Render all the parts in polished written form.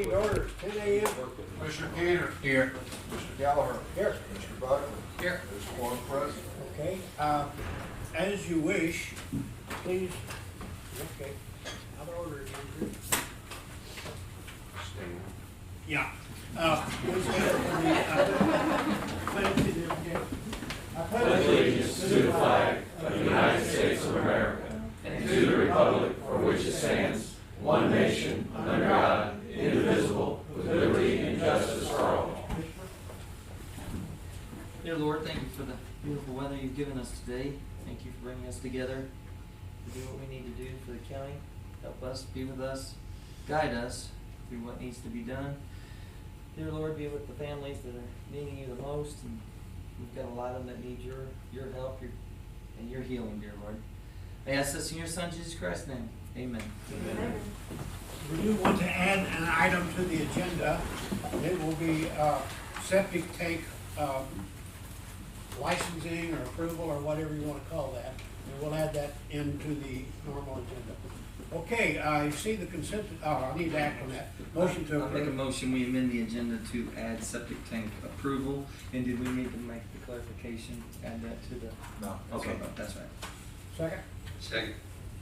Order, 10 a.m. Mr. Gator. Here. Mr. Gallagher. Here. Mr. Butler. Here. Mr. Quorum present. Okay, as you wish, please, okay, out of order again. Stand. Yeah. Please stand for the, pledge to the, okay. I pledge Allegiance to the flag of the United States of America and to the republic for which it stands, one nation, under God, indivisible, with liberty and justice for all. Dear Lord, thank you for the beautiful weather you've given us today. Thank you for bringing us together to do what we need to do for the county. Help us, be with us, guide us through what needs to be done. Dear Lord, be with the families that are needing you the most, and we've got a lot of them that need your help and your healing, dear Lord. I ask this in your Son, Jesus Christ's name. Amen. Amen. We do want to add an item to the agenda. It will be septic tank licensing or approval or whatever you want to call that. And we'll add that into the normal agenda. Okay, I see the consent, I need to act on that. Motion to I'll make a approve. motion, we amend the agenda to add septic tank approval. And did we need to make the clarification, add that to the? No. Okay, that's right. Second? Second.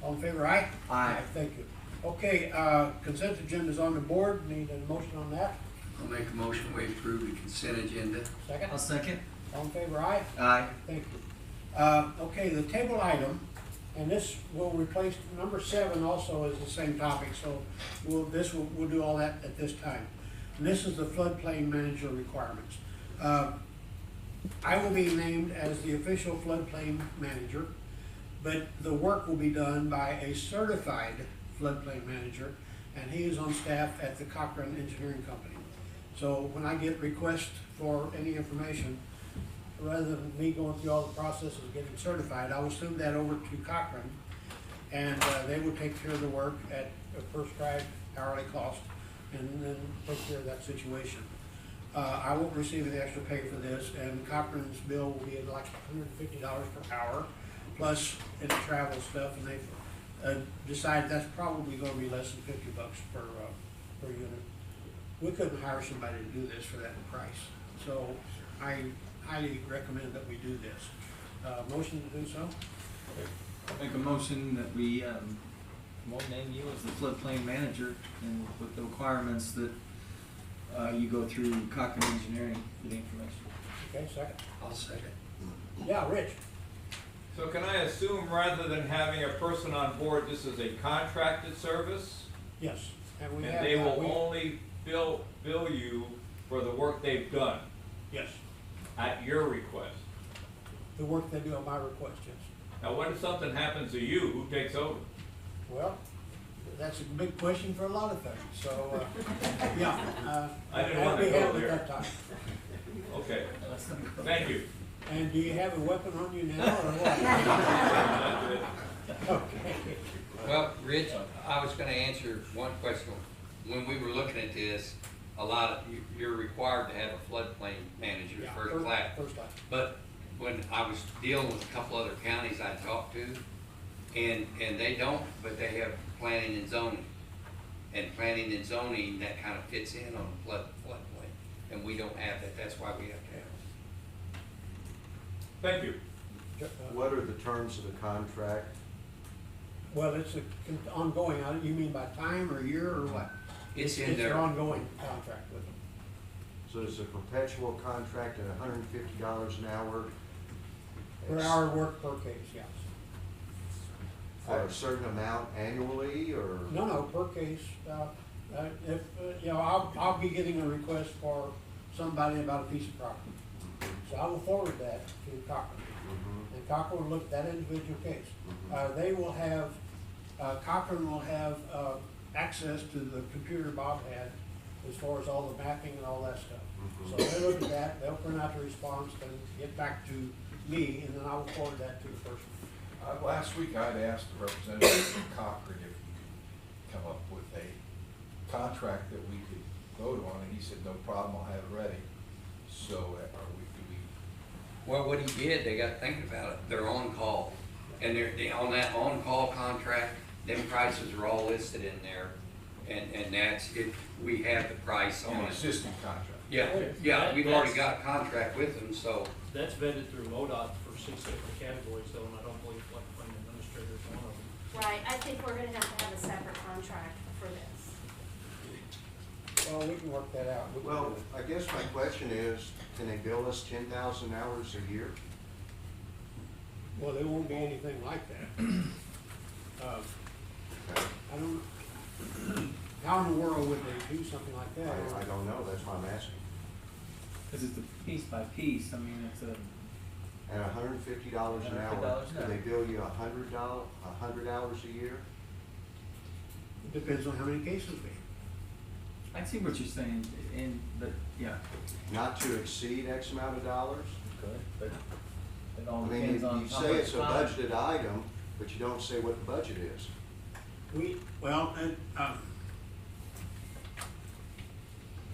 All in favor, aye? Aye. Thank you. Okay, consent agenda's on the board. Need a motion on that? I'll make a motion, we approve the consent agenda. Second? I'll second. All in favor, aye? Aye. Thank you. Okay, the table item, and this will replace, number 7 also is the same topic, so we'll do all that at this time. And this is the floodplain manager requirements. I will be named as the official floodplain manager, but the work will be done by a certified floodplain manager, and he is on staff at the Cochran Engineering Company. So when I get requests for any information, rather than me going through all the processes of getting certified, I will send that over to Cochran, and they will take care of the work at a prescribed hourly cost, and then take care of that situation. I won't receive any extra pay for this, and Cochran's bill will be like $150 per hour, plus any travel stuff, and they've decided that's probably gonna be less than $50 per unit. We couldn't hire somebody to do this for that price, so I highly recommend that we do this. Motion to do so? Make a motion that we, won't name you as the floodplain manager, and with the requirements that, you go through Cochran Engineering for the information. Okay, second. I'll second. Yeah, Rich? So can I assume rather than having a person on board, this is a contracted service? Yes. And And they will only bill you for the work they've done Yes, at your request? the work they do at my request, yes. Now, what if something happens to you, who takes over? Well, that's a big question for a lot of things, so, yeah. I didn't I'll wanna be go happy there. at that time. Okay, thank you. And do you have a weapon on you now, or what? That's it. Okay. Well, Rich, I was gonna answer one question. When we were looking at this, a lot of, you're required to have a floodplain manager, Yeah, first class. First class. But when I was dealing with a couple other counties I talked to, and they don't, but they have planning and zoning. And planning and zoning, that kind of fits in on the floodplain, and we don't have that, that's why we have to have it. Thank you. What are the terms of the contract? Well, it's ongoing, you mean by time or year or what? It's in It's an there. ongoing contract with them. So it's a perpetual contract at $150 an hour? Per hour work per case, yes. For a certain amount annually, or? No, per case. If, I'll be getting a request for somebody about a piece of property. So I will forward that to Cochran. Mhm. And Cochran will look at that individual case. They will have, Cochran will have access to the computer Bob had as far as all the mapping and all that stuff. So they look at that, they'll print out the response and get back to me, and then I will forward that to the person. Last week I'd asked the representative from Cochran if he could come up with a contract that we could vote on, and he said, no problem, I'll have it ready. So do we? Well, what he did, they got thinking about it, they're on call. And they're on that on-call contract, them prices are all listed in there. And that's, it, we have the price On on an it. existing contract. Yeah, yeah, we've already got a contract with them, so, That's vetted through MoDOT for 6 different categories, though, and I don't believe floodplain administrator is one of them. Right, I think we're gonna have to have a separate contract for this. Well, we can work that out. We can Well, do it. I guess my question is, can they bill us 10,000 hours a year? Well, there won't be anything like that. I don't, how in the world would they do something like that? I don't know, that's why I'm asking. Cause it's a piece by piece, I mean, it's a, At $150 an hour, $150 do they bill you $100 hours a year? It depends on how many cases we have. I see what you're saying, but, yeah. Not to exceed X amount of dollars? Good, but it all I mean, depends on you how say much it's a time. budgeted item, but you don't say what the budget is.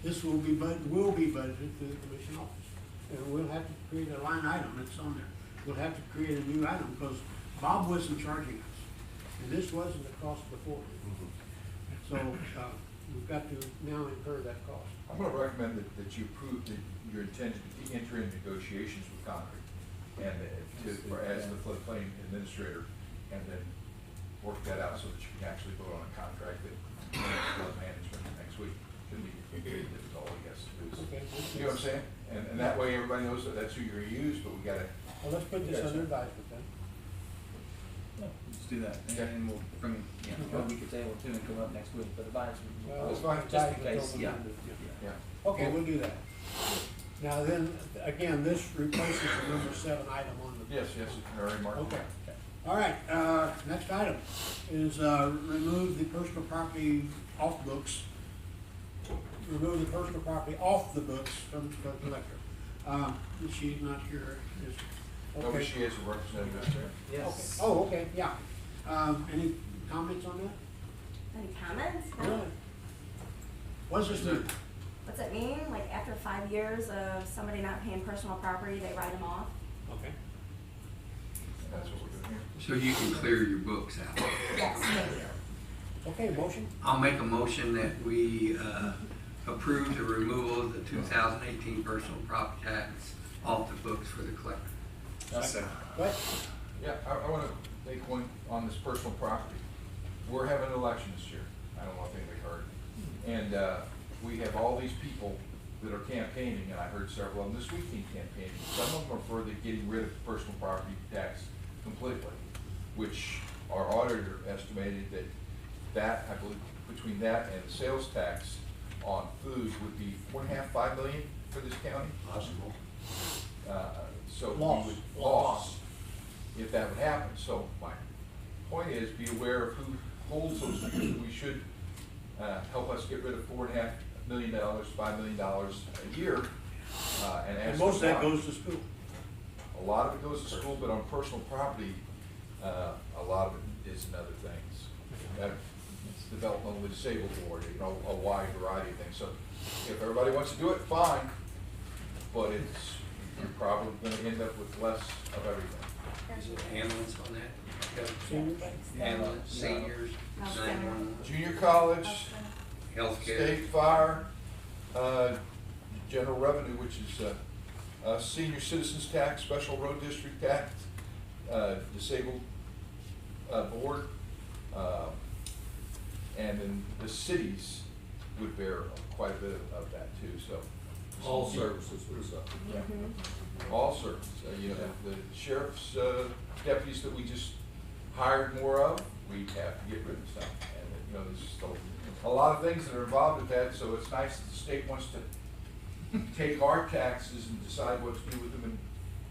This will be budgeted through the commission office. And we'll have to create a line item that's on there. We'll have to create a new item, because Bob wasn't charging us. And this wasn't the cost before. So, we've got to now incur that cost. I'm gonna recommend that you approve that your intent to enter in negotiations with Concord and as the floodplain administrator, and then work that out so that you can actually vote on a contract that flood management next week. Shouldn't be difficult, I guess. Okay. You know what I'm saying? And that way everybody knows that that's who you're gonna use, but we gotta, Well, let's put this under advisement then. Let's do that, Okay. and we'll bring, well, we could table two and come up next week, but advisory. Well, That's fine. Just in advisement case, till yeah. Monday. yeah. Okay, we'll do that. Now then, again, this replaces the number 7 item on the. Yes, yes, it's very marked. Okay. All right, next item is, remove the personal property off books. Remove the personal property off the books from the collector. She's not here, is, No, but okay. she is a representative there. Okay. Oh, okay, yeah. Any comments on that? Any comments? Really? What does this mean? What's it mean? Like after 5 years of somebody not paying personal property, they write them off? Okay. That's what we're doing here. so you can clear your books out. Yes, thank you. Okay, motion? I'll make a motion that we, approve the removal of the 2018 personal property tax off the books for the collector. What? Yeah, I wanna make one on this personal property. We're having an election this year. I don't know if anybody heard. And, we have all these people that are campaigning, and I heard several of them this weekend campaigning. Some of them are for the getting rid of personal property tax completely, which our auditor estimated that, I believe, between that and the sales tax on food would be 4.5, 5 million for this county. Possible. So we Loss. would loss if that would happen. So my point is, be aware of who holds those things. We should help us get rid of $4.5 million, $5 million a year, and ask. And most of that why. goes to school. A lot of it goes to school, but on personal property, a lot of it is in other things. It's developmentally disabled board, you know, a wide variety of things. So if everybody wants to do it, fine, but you're probably gonna end up with less of everything. Is it ambulance on that? Seniors? Ambulance, seniors, Health 911, Junior college, healthcare. state fire, general revenue, which is senior citizens tax, special road district tax, disabled board, and then the cities would bear quite a bit of that too, so. All services was up. Yeah. Mhm. All services, you know, the sheriff's deputies that we just hired more of, we have to get rid of some. And, you know, there's just a lot of things that are involved with that, so it's nice that the state wants to take our taxes and decide what to do with them. And,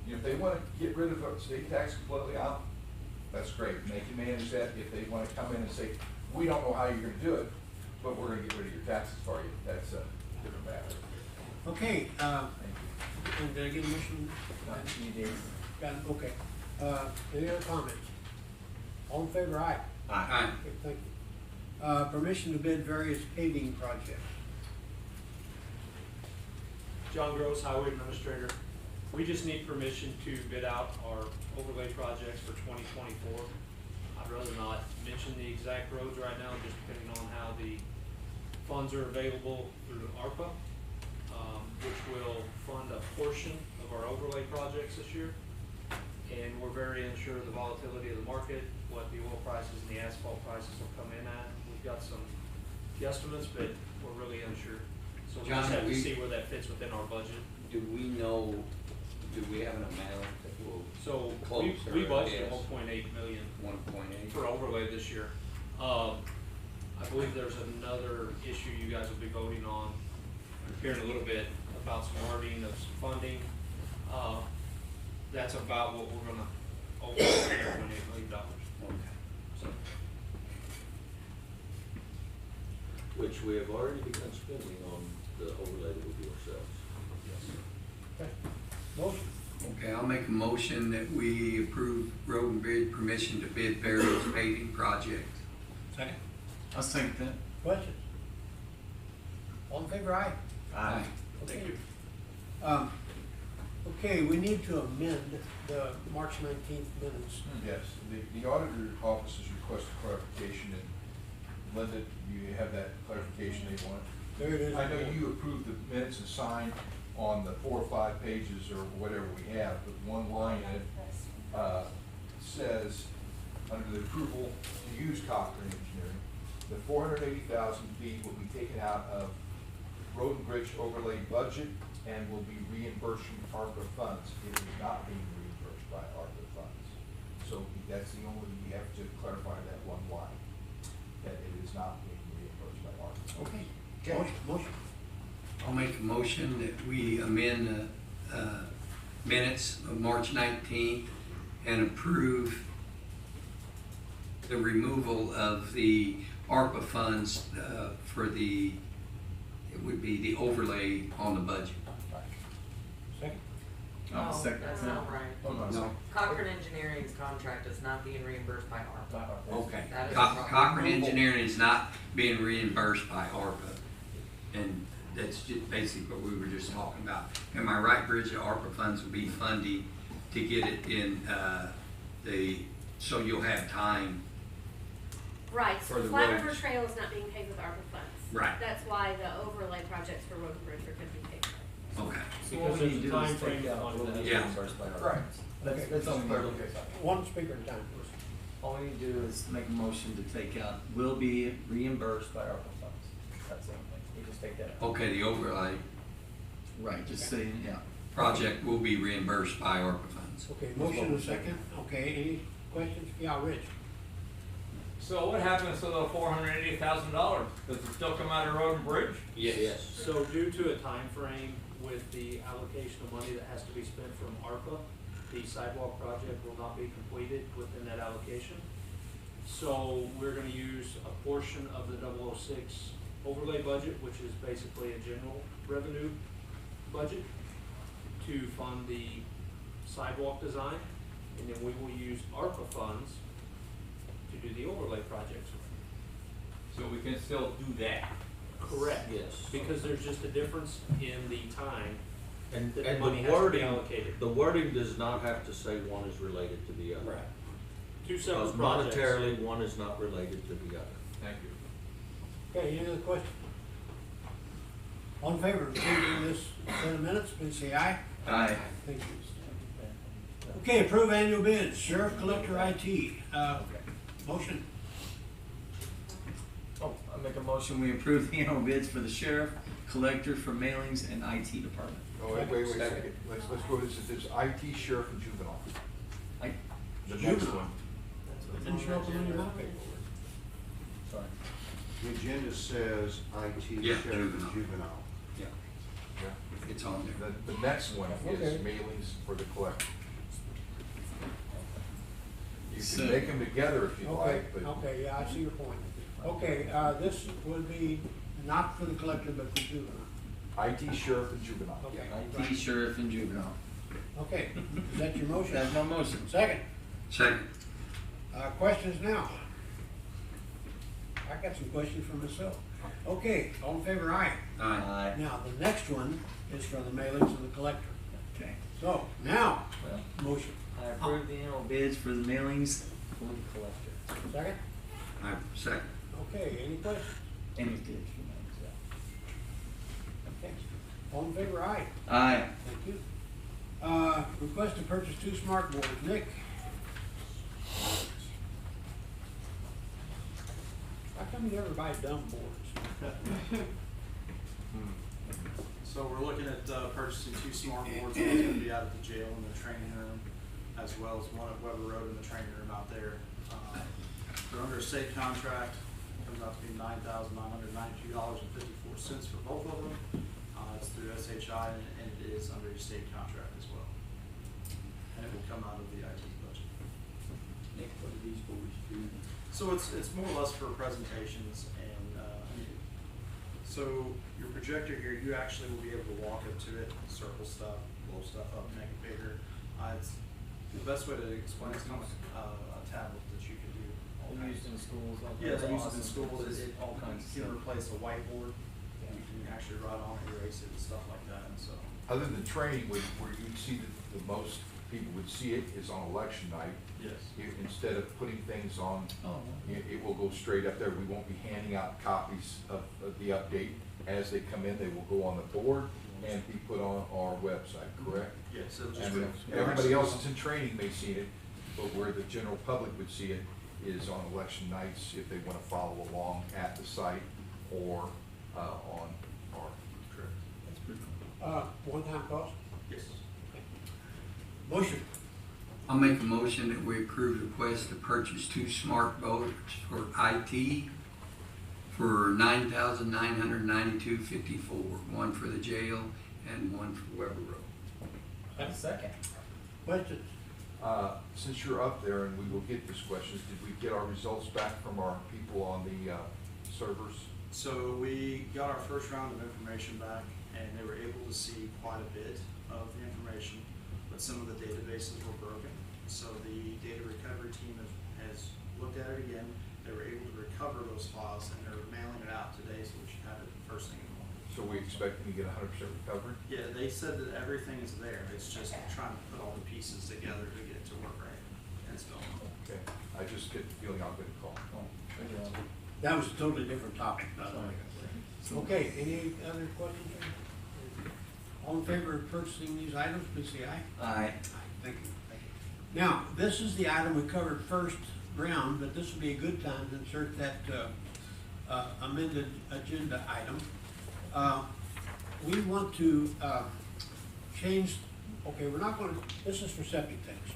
you know, if they wanna get rid of the state tax completely out, that's great, and they can manage that. If they wanna come in and say, we don't know how you're gonna do it, but we're gonna get rid of your taxes for you, that's a different matter. Okay, Thank you. and did I get a motion? You did. Got it, okay. Any other comments? All in favor, aye. Aye. Okay, thank you. Permission to bid various paving projects. John Gross, Highway Administrator. We just need permission to bid out our overlay projects for 2024. I'd rather not mention the exact roads right now, just depending on how the funds are available through ARPA, which will fund a portion of our overlay projects this year. And we're very unsure of the volatility of the market, what the oil prices and the asphalt prices will come in at. We've got some guesstimates, but we're really unsure. So we just John, have to see where that fits within our budget. Do we know, do we have an amount that will So close we or budgeted guess? 1.8 million 1.8? for overlay this year. I believe there's another issue you guys will be voting on here in a little bit about some wording of some funding. That's about what we're gonna over $1.8 million. Okay. So, Which we have already begun spending on the overlay that we do ourselves. Okay. Motion? Okay, I'll make a motion that we approve road and bridge permission to bid various paving projects. Second. I'll second that. Questions? All in favor, aye? Aye. thank you. Okay, we need to amend the March 19th minutes. Yes, the auditor office has requested clarification, and Linda, you have that clarification they want? There it is. I know you approved the minutes and signed on the 4 or 5 pages or whatever we have, but one line in it says, under the approval to use Cochran Engineering, the 480,000 feet will be taken out of road and bridge overlay budget and will be reimbursed from ARPA funds. It is not being reimbursed by ARPA funds. So that's the only, you have to clarify that one line, that it is not being reimbursed by ARPA. Okay. Motion. I'll make a motion that we amend the minutes of March 19th and approve the removal of the ARPA funds for the, it would be the overlay on the budget. Second. I'll No, second that's that. not right. Hold on a No. second. Cochran Engineering's contract is not being reimbursed by ARPA. Okay. That is Cochran Engineering is not being reimbursed by ARPA. And that's just basically what we were just talking about. Am I right, Bridget? ARPA funds will be funding to get it in so you'll have time. Right, For so the Flat River roads. Trail is not being paid with ARPA funds. Right. That's why the overlay projects for road and bridge are gonna be paid for. Okay. So what we need to do is take out what what we we- Yeah. Right. That's all we need to do. One speaker at a time, please. All we need to do is make a motion to take out, will be reimbursed by ARPA funds. That's the only thing. We just take that out. Okay, the overlay Right, just saying, yeah. project will be reimbursed by ARPA funds. Okay, motion and second. Okay, any questions? Yeah, Rich. So what happens to the $480,000? Does it still come out of road and bridge? Yes. So due to a time frame with the allocation of money that has to be spent from ARPA, the sidewalk project will not be completed within that allocation. So we're gonna use a portion of the 006 overlay budget, which is basically a general revenue budget, to fund the sidewalk design, and then we will use ARPA funds to do the overlay projects. So we can still do that. Correct. Yes. Because there's just a difference in the time And, that and money the has to be wording, allocated. the wording does not have to say one is related to the other. Two Because separate projects. monetarily, one is not related to the other. Thank you. Okay, any other questions? All in favor of approving this set of minutes, please say aye. Aye. Thank you. Okay, approve annual bids, sheriff, collector, IT. Motion. Oh, I make a motion, we approve the annual bids for the sheriff, collector for mailings and IT department. Oh, wait a second. Let's go, this is IT, sheriff, and juvenile. I, The next one. Didn't show up on your paperwork. sorry. The agenda says IT, Yeah, sheriff, and juvenile. juvenile. Yeah, Yeah. it's on there. The next one is Okay. mailings for the collector. You So- can make them together if you Okay, like, but. okay, yeah, I see your point. Okay, this would be not for the collector, but for juvenile. IT, sheriff, and juvenile. Okay. IT, sheriff, and juvenile. Okay, is that your motion? That's my motion. Second, Second. questions now? I got some questions for myself. Okay, all in favor, aye. Aye. Now, the next one is for the mailings of the collector. Okay. So, now, Well, motion. I approve the annual bids for the mailings for the collector. Second? Second. Okay, any questions? Any bids for All in favor, aye. Aye. Thank you. Request to purchase 2 smart boards. Nick? How come you never buy dumb boards? So we're looking at purchasing 2 smart boards. One's gonna be out at the jail in the training room, as well as one at Weber Road in the training room out there. They're under a state contract. Comes out to be $9,992.54 for both of them. It's through SHI and it is under a state contract as well. And it will come out of the IT budget. Nick, what do these boards do? So it's more or less for presentations and, so your projector here, you actually will be able to walk up to it, circle stuff, blow stuff up, make it bigger. It's the best way to explain it's kind of a tablet that you can do. all They're kinds used in of- schools, all Yeah, they're kinds used of in schools. awesome. All kinds of You can stuff. replace a whiteboard. You can actually write on it, erase it, and stuff like that, and so. Other than training, where you'd see that the most people would see it is on election night. Yes. Instead of putting things on, Oh, it will go straight up there. We won't be handing out copies of the update. As they come in, they will go on the board and be put on our website, correct? Yes, it'll just. And everybody else that's in training may see it, but where the general public would see it is on election nights, if they want to follow along at the site or on our. Correct. That's pretty cool. One-time cost? Yes. Motion. I'll make a motion that we approve the request to purchase 2 smart boards for IT for $9,992.54, one for the jail and one for Weber Road. That's second. Questions? Since you're up there, and we will get these questions, did we get our results back from our people on the servers? So we got our first round of information back, and they were able to see quite a bit of the information, but some of the databases were broken. So the data recovery team has looked at it again. They were able to recover those files, and they're mailing it out today, so we should have it first thing in the morning. So we expecting to get 100% recovery? Yeah, they said that everything is there. It's just trying to put all the pieces together to get it to work right. And it's going. Okay, I just get the feeling I'll get a call. Good job. That was a totally different topic, by the way. Okay, any other questions? All in favor of purchasing these items, please say aye. Aye. Thank you. Now, this is the item we covered first round, but this would be a good time to insert that amended agenda item. We want to change, okay, we're not gonna, this is for septic tanks.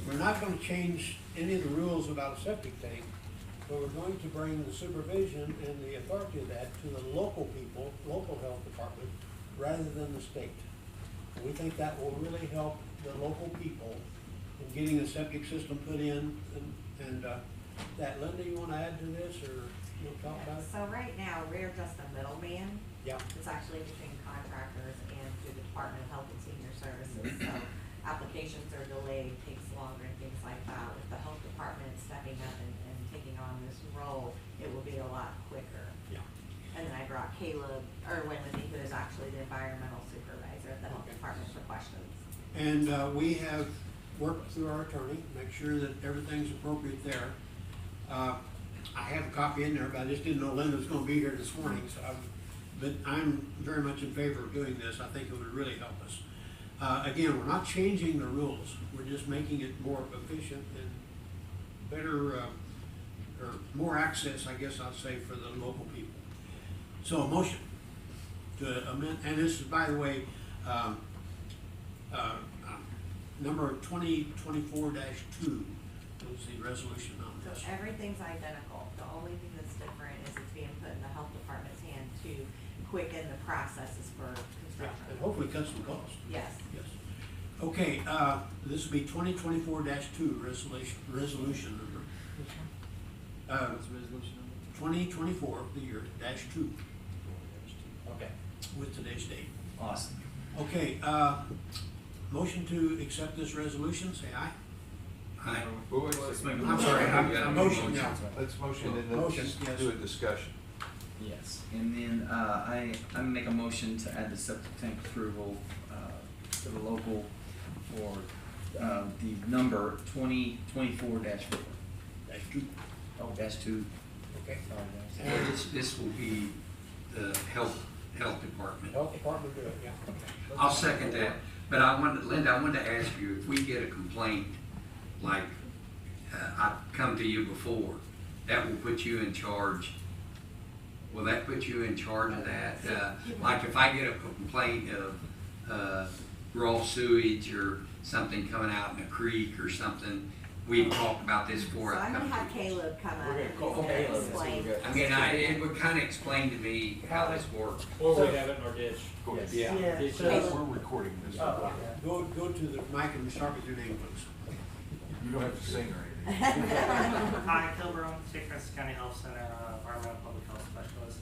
We're not gonna change any of the rules about a septic tank, but we're going to bring the supervision and the authority of that to the local people, local health department, rather than the state. We think that will really help the local people in getting a septic system put in, and that, Linda, you wanna add to this, or you wanna talk about it? So right now, we're just a middleman. Yeah. It's actually between contractors and through the Department of Health and Senior Services. So applications are delayed, takes longer and things like that. With the health department stepping up and taking on this role, it will be a lot quicker. Yeah. And then I brought Caleb Irwin with me, who is actually the environmental supervisor at the health department for questions. And we have worked through our attorney, make sure that everything's appropriate there. I have a copy in there, but I just didn't know Linda was gonna be here this morning, so but I'm very much in favor of doing this. I think it would really help us. Again, we're not changing the rules, we're just making it more efficient and better, or more access, I guess I'd say, for the local people. So a motion to amend, and this is, by the way, number 2024-2 was the resolution on So this. everything's identical. The only thing that's different is it's being put in the health department's hand to quicken the processes for Yeah, construction. and hopefully cut some costs. Yes. Yes. Okay, this will be 2024-2 resolution number. What's the resolution number? 2024, the year, -2, Okay. with today's date. Awesome. Okay, motion to accept this resolution, say aye. Aye. Let's make a I'm sorry, motion. I'm motion, yeah. Let's motion and then Motion, let's yes. do a discussion. Yes, and then I make a motion to add the septic tank approval to the local for the number 2024-4. -2, Oh, -2. okay. Sorry, guys. And This will be the health health department. Health department do it, yeah. I'll second that, but Linda, I wanted to ask you, if we get a complaint, like, I've come to you before, that will put you in charge. Will that put you in charge of that? Like if I get a complaint of, raw sewage or something coming out in a creek or something, we talked about this before. So I'm gonna have Caleb come up We're and gonna call he's gonna Caleb. explain. I mean, it would kinda explain to me how this works. Or we have it in our ditch. Yeah. It's, We're recording this. Go to the mic and start with your name, please. You don't have to sing or anything. Hi, Phil Brown, St. Francis County Health Center, environmental public health specialist.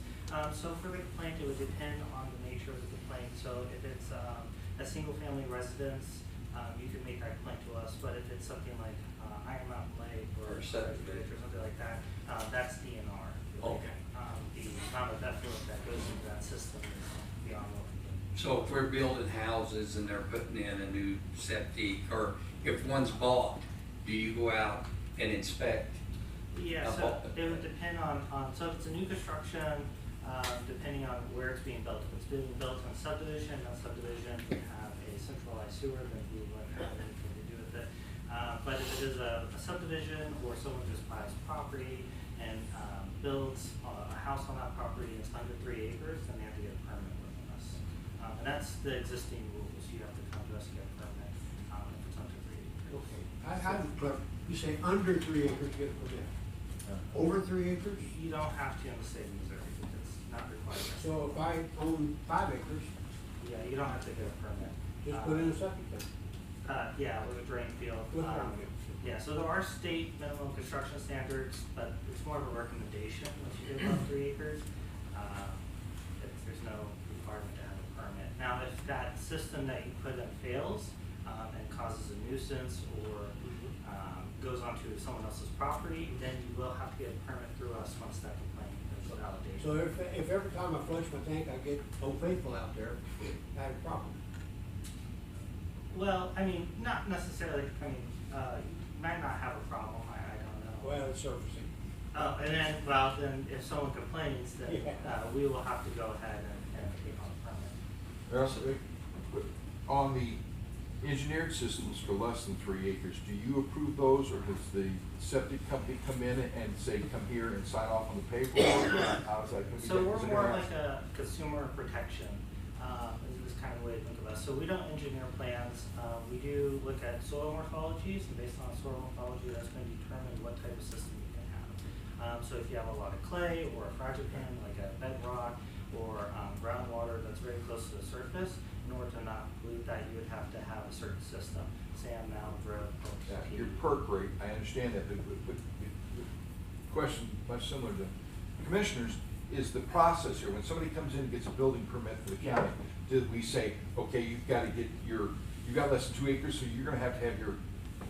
So for the complaint, it would depend on the nature of the complaint. So if it's a single-family residence, you can make that complaint to us. But if it's something like Iron Mountain Lake or subdivision or something like that, that's DNR. Okay. The amount of effluent that goes into that system is beyond what we can. So if we're building houses and they're putting in a new septic, or if one's bought, do you go out and inspect? Yeah, so it would depend on, so if it's a new construction, depending on where it's being built. If it's being built in a subdivision, that subdivision would have a centralized sewer, then we wouldn't have anything to do with it. But if it is a subdivision or someone just buys property and builds a house on that property, it's under 3 acres, then they have to get a permit from us. And that's the existing rules. You have to come to us to get a permit if it's under 3 acres. Okay. I'm clear. You say under 3 acres, you get a permit. Over 3 acres? You don't have to in the state of Missouri. It's not required. So if I own 5 acres, Yeah, you don't have to get a permit. just put in a septic tank. Yeah, with a drain field. With a drain field. Yeah, so there are state minimum construction standards, but it's more of a recommendation once you get above 3 acres. There's no requirement to have a permit. Now, if that system that you put in fails and causes a nuisance or goes onto someone else's property, then you will have to get a permit through us once that complaint is validated. So if every time I flush my tank, I get Old Faithful out there, I have a problem. Well, I mean, not necessarily, I mean, you might not have a problem, I don't know. Well, it's surfacing. And then, well, then if someone complains, then, Yeah. we will have to go ahead and take on the permit. Also, on the engineered systems for less than 3 acres, do you approve those, or does the septic company come in and say, come here and sign off on the paperwork? How does that? So we're more like a consumer protection, is kind of the way to think of us. So we don't engineer plans, we do look at soil morphologies, and based on soil morphology, that's going to determine what type of system you can have. So if you have a lot of clay or a fragipan, like a bedrock, or groundwater that's very close to the surface, in order to not pollute that, you would have to have a certain system, sand, mound, drip, Yeah, your perk rate, I understand that, but the question, much similar to commissioners, is the process here. When somebody comes in and gets a building permit for the county, did we say, okay, you've got to get you've got less than 2 acres, so you're going to have your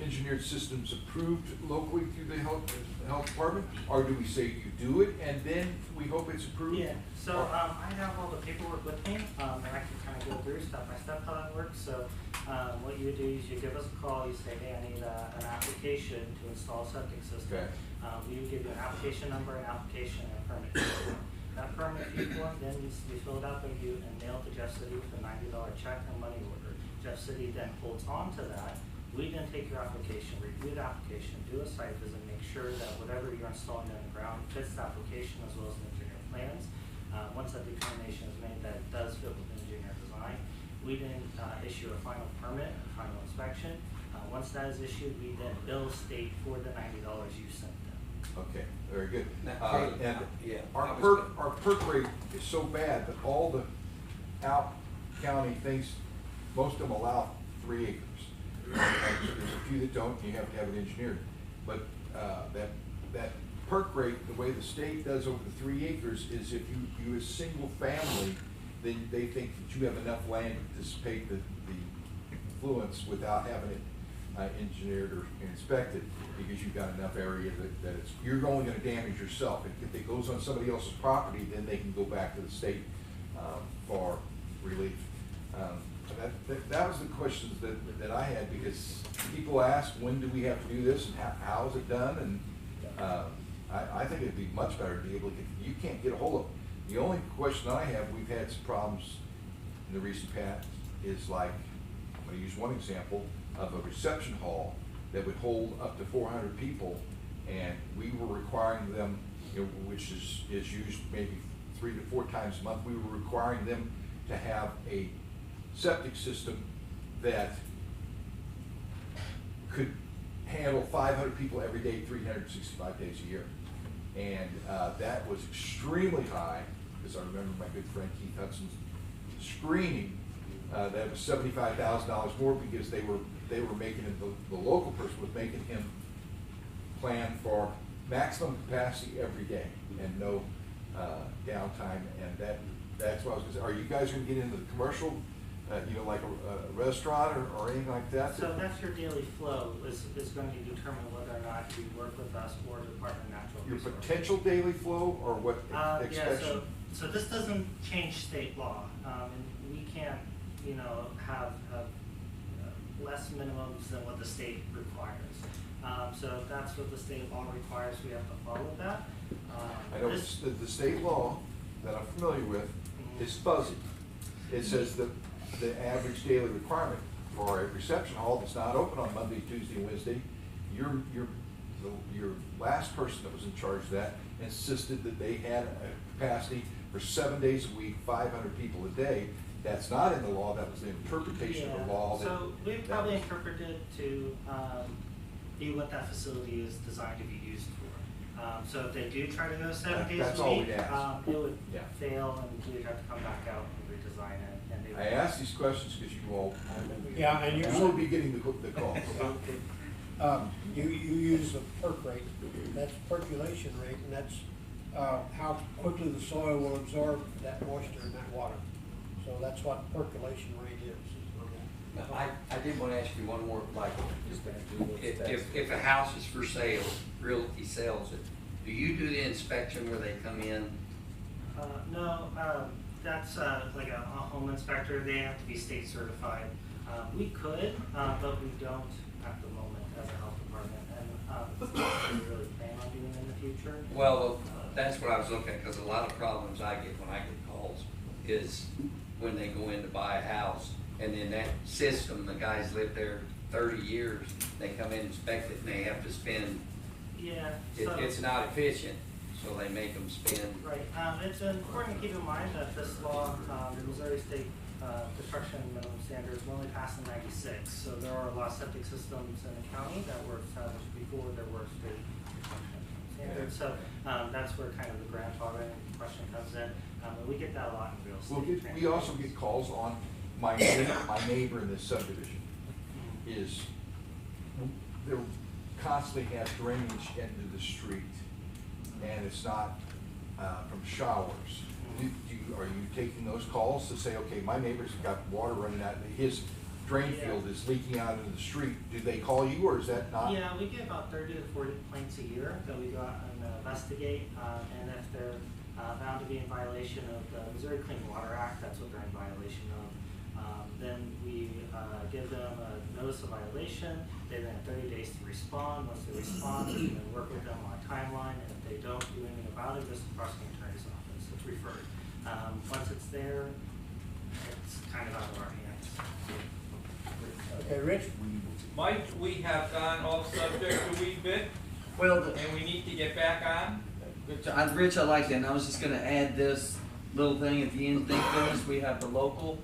engineered systems approved locally through the health department? Or do we say you do it and then we hope it's approved? Yeah, so I have all the paperwork with me, and I can kind of go through step by step how that works. So what you would do is you give us a call, you say, hey, I need an application to install a septic system. Okay. We would give you an application number, an application, and a permit fee form. That permit fee form then needs to be filled out by you and mailed to Jeff City with a $90 check and money order. Jeff City then holds on to that. We then take your application, review the application, do a site visit, make sure that whatever you're installing in the ground fits the application as well as the engineer plans. Once that determination is made that it does fit with the engineer design, we then issue a final permit, a final inspection. Once that is issued, we then bill state for the $90 you sent them. Okay, very good. And Yeah. our perk rate is so bad that all the out county things, most of them allow 3 acres. There's a few that don't, you have to have it engineered. But that perk rate, the way the state does over the 3 acres, is if you as single family, then they think that you have enough land to dissipate the effluents without having it engineered or inspected, because you've got enough area that it's, you're only going to damage yourself. If it goes on somebody else's property, then they can go back to the state for relief. That was the questions that I had, because people ask, when do we have to do this and how is it done? And I think it'd be much better to be able to get, you can't get a hold of The only question I have, we've had some problems in the recent past, is like, I'm gonna use one example of a reception hall that would hold up to 400 people, and we were requiring them, you know, which is used maybe 3 to 4 times a month, we were requiring them to have a septic system that could handle 500 people every day, 365 days a year. And that was extremely high, because I remember my good friend Keith Hudson screaming that it was $75,000 more, because they were making it, the local person was making him plan for maximum capacity every day and no downtime. And that's what I was gonna say. Are you guys gonna get into the commercial, you know, like a restaurant or anything like that? So that's your daily flow is going to determine whether or not you work with us or the Department of Natural Your Resources. potential daily flow, or what expectation? So this doesn't change state law, and we can't, you know, have less minimums than what the state requires. So if that's what the state law requires, we have to follow that. I know the state law that I'm familiar with is fuzzy. It says that the average daily requirement for a reception hall that's not open on Monday, Tuesday, and Wednesday, your last person that was in charge of that insisted that they had a capacity for 7 days a week, 500 people a day. That's not in the law. That was the interpretation of the law. So we probably interpreted to be what that facility is designed to be used for. So if they do try to go 7 days That's a all week, we'd ask. it would Yeah. fail, and we'd have to come back out and redesign it. And they would. I ask these questions because you all, Yeah, and you will be getting the calls. You use the perk rate, that's percolation rate, and that's how quickly the soil will absorb that moisture and that water. So that's what percolation rate is. I did want to ask you one more, like, if a house is for sale, Realty sells it, do you do the inspection where they come in? No, that's like a home inspector. They have to be state certified. We could, but we don't at the moment as a health department, and it's not something we really plan on doing in the future. Well, that's what I was looking at, because a lot of problems I get when I get calls is when they go in to buy a house, and then that system, the guys live there 30 years, they come in and inspect it, and they have to spend, Yeah. it's not efficient, so they make them spend. Right. It's important to keep in mind that this law, the Missouri State Construction Minimum Standards, were only passed in '96. So there are a lot of septic systems in the county that were established before there were state construction standards. So that's where kind of the grandfathering question comes in. And we get that a lot in real estate. We also get calls on my neighbor in this subdivision is, they constantly have drainage into the street, and it's not from showers. Are you taking those calls to say, okay, my neighbor's got water running out, his drain field is leaking out into the street? Do they call you, or is that not? Yeah, we get about 30 to 40 complaints a year that we go out and investigate, and if they're found to be in violation of the Missouri Clean Water Act, that's what they're in violation of. Then we give them a notice of violation. They then have 30 days to respond. Once they respond, we can work with them on a timeline, and if they don't do anything about it, just the prosecuting attorney's office. It's referred. Once it's there, it's kind of out of our hands. Okay, Rich? Mike, we have gone off subject a wee bit, Well, and we need to get back on. Rich, I like that, and I was just gonna add this little thing at the end. Thank goodness we have the local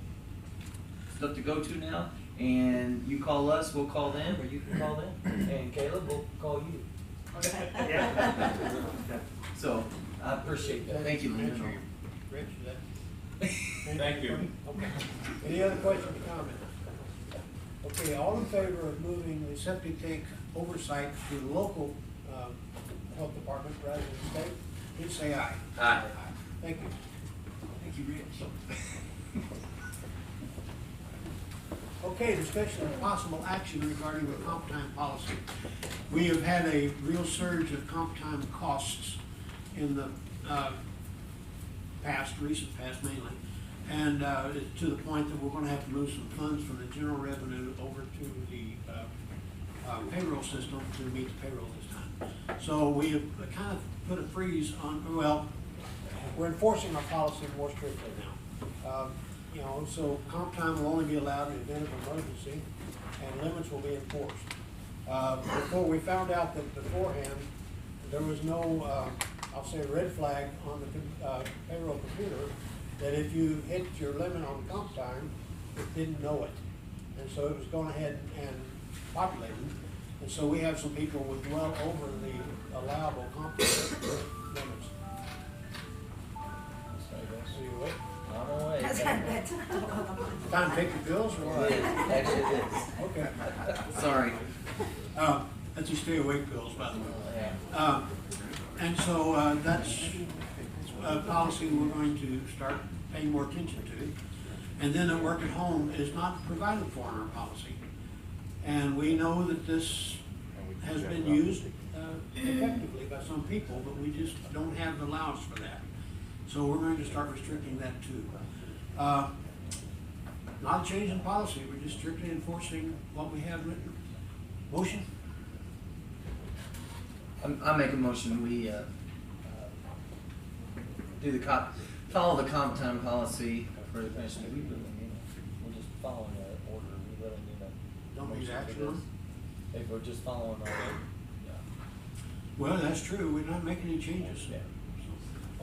stuff to go to now, and you call us, we'll call them, or you can call them, and Caleb will call you. Yeah. So, I appreciate that. Thank you, Linda. Rich, Thank you. Okay. Any other questions or comments? Okay, all in favor of moving the septic tank oversight to the local health department rather than state, please say aye. Aye. Thank you. Thank you, Rich. Okay, discussion of possible action regarding the comp time policy. We have had a real surge of comp time costs in the recent past mainly, and to the point that we're gonna have to move some funds from the general revenue over to the payroll system to meet the payroll this time. So we have kind of put a freeze on, well, we're enforcing our policy more strictly now. You know, so comp time will only be allowed in the event of emergency, and limits will be enforced. Before, we found out that beforehand, there was no, I'll say red flag on the payroll computer, that if you hit your limit on comp time, it didn't know it. And so it was going ahead and populating. And so we have some people with well over the allowable comp time limits. So you wait. On our way. Time to take your pills or what? Actually, it is. Okay. Sorry. That's your stay awake pills, by the way. And so that's a policy we're going to start paying more attention to. And then at work at home is not provided for in our policy. And we know that this has been used effectively by some people, but we just don't have the allowance for that. So we're going to start restricting that too. Not a change in policy, we're just strictly enforcing what we have written. Motion? I make a motion, we, do the follow the comp time policy for the commission. We really need it. We're just following the order, we really need a. Don't need motion for action on this. If we're just following our, Well, that's true, we're not making any changes. Yeah.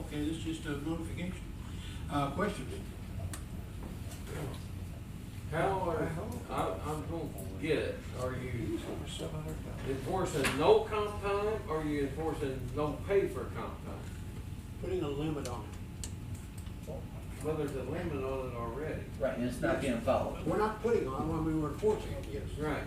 Okay, this is just a notification. Question? How are, I'm gonna get it, are you enforcing no comp time, or are you enforcing no pay for comp time? Putting a limit on it. Well, there's a limit on it already. right, and it's not being followed. We're not putting on when we were enforcing it, yes. Right,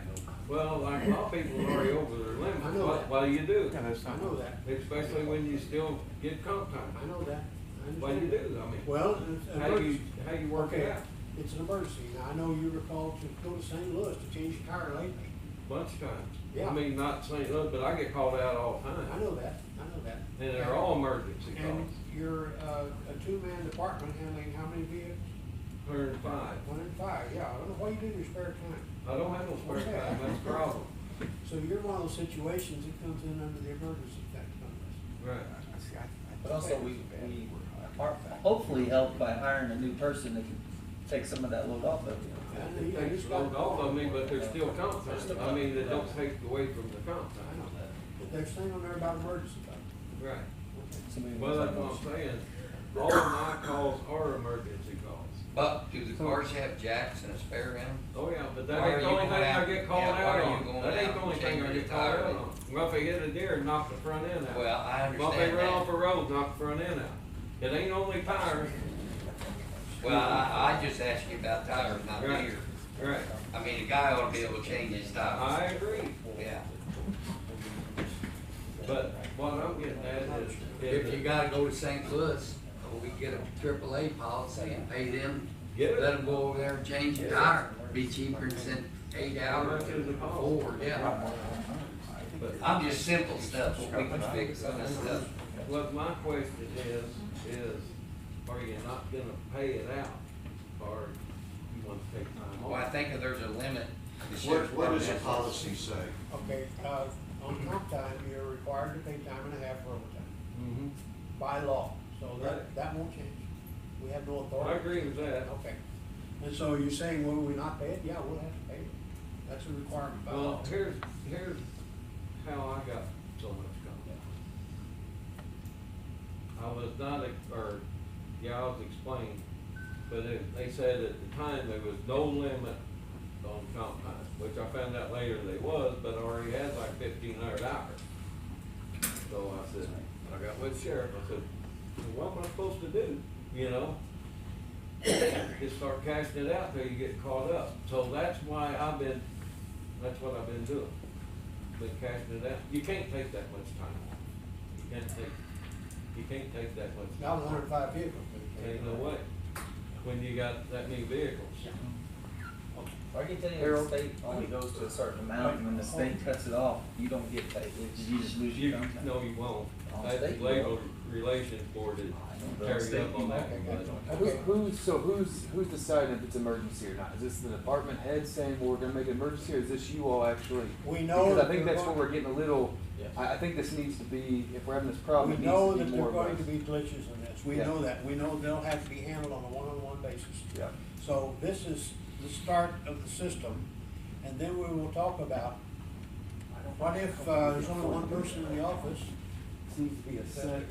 well, like a lot of people are already over their limit, I know that. what do you do? I know that, Especially when you still get comp time. I know that. I What do you understand. do, I mean? Well, How you work it okay, out? it's an emergency. Now, I know you were called to go to St. Louis to change your tire lately. Bunch of times. Yeah. I mean, not St. Louis, but I get called out all the I time. know that, I know that. And they're all emergency And calls. you're a two-man department handling how many vehicles? 105. 105, yeah. I don't know what you do in your spare time. I don't have no spare Okay. time, that's the problem. So you're one of those situations that comes in under the emergency factor on this. Right. But also, we are hopefully help by hiring a new person that can take some of that load off of you. And They just load off of me, but there's still comp time. I mean, they don't take away from the comp I time. know that. But there's thing on there about emergency factor. Right. Somebody Well, knows that's that what motion. I'm saying. All of my calls are emergency calls. But do the cars have jacks and a spare in them? Oh, yeah, but Why that are ain't the you only thing going I out- get called yeah, why out are you on. going That ain't out the only and thing I changing get the called tire? out on. Well, if they hit a deer, knock the front end out. Well, I Well, if they understand run off that. a road, knock the front end out. It ain't only tires. Well, I just asked you about tires, not Right. beer. Right. I mean, a guy ought to be able to change his tires. I agree. Yeah. But what I'm getting at is. If you gotta go to St. Louis, we get a AAA policy and pay them, Get it. let them go over there and change the tire. Be cheaper than send 8 hours How much is the cost? forward, yeah. But I'm just simple stuff, so we can fix some of this stuff. what my question is, are you not gonna pay it out? Or you want to take time off? Well, I think that there's a limit. What does the policy say? Okay, on comp time, you're required to pay time and a half for overtime, Mm-hmm. by law. So Right. that won't change. We have no I authority. agree with that. Okay. And so you're saying, will we not pay it? Yeah, we'll have to pay it. That's a requirement by law. Well, here's how I got so much comp. I was not, I was explained, but they said at the time there was no limit on comp time, which I found out later there was, but I already had like 1,500 hours. So I said, I got with the sheriff, I said, well, what am I supposed to do, you know? Just start cashing it out till you get caught up. So that's why that's what I've been doing. Been cashing it out. You can't take that much time off. You can't take that much Not time. 105 vehicles. but you Ain't can't. no way, when you got that many vehicles. Or I can tell you, the state only goes to a certain amount, and when the state cuts it off, you don't get paid, you just lose your comp time. No, you won't. On That's state, the labor relations board that But on carries state, up on you that won't. one. Okay. Who's deciding if it's emergency or not? Is this the department head saying, well, we're gonna make it emergency, or is this you all actually? We know Because I that think they're that's where going- we're getting a little Yeah. I think this needs to be, if we're having this problem, We it know needs to that be there more are going to robust. be glitches in this, we Yeah. know that, we know they'll have to be handled on a one-on-one basis. Yeah. So this is the start of the system, and then we will talk about, what if, there's only one person in the office, Seems to be a set.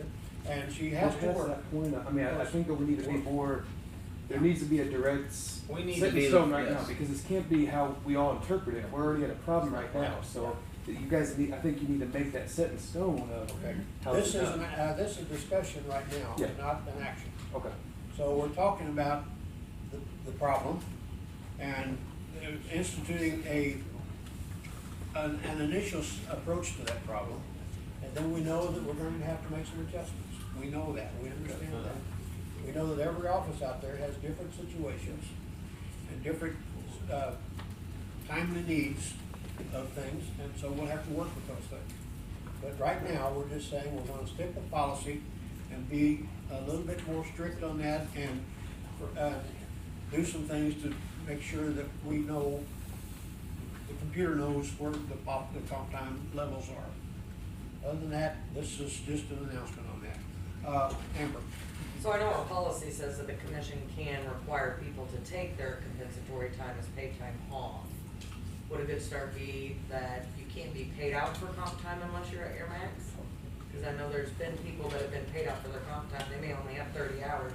and she has to Well, work. that's that point. I mean, I think that we need to be more, there needs to be a direct We need set to in be stone the- right now, yes. because this can't be how we all interpret it. We're already at a problem right now, so you guys need, I think you need to make that set in stone of Okay. how This it's is, done. this is discussion right now, Yeah. not an action. Okay. So we're talking about the problem and instituting an initial approach to that problem. And then we know that we're going to have to make some adjustments. We know that, we understand that. We know that every office out there has different situations and different, timely needs of things, and so we'll have to work with those things. But right now, we're just saying we're gonna stick with policy and be a little bit more strict on that and, do some things to make sure that we know, the computer knows where the comp time levels are. Other than that, this is just an announcement on that. Amber? So I know our policy says that the commission can require people to take their compensatory time as paid time off. Would a good start be that you can't be paid out for comp time unless you're at your max? Because I know there's been people that have been paid out for their comp time, they may only have 30 hours,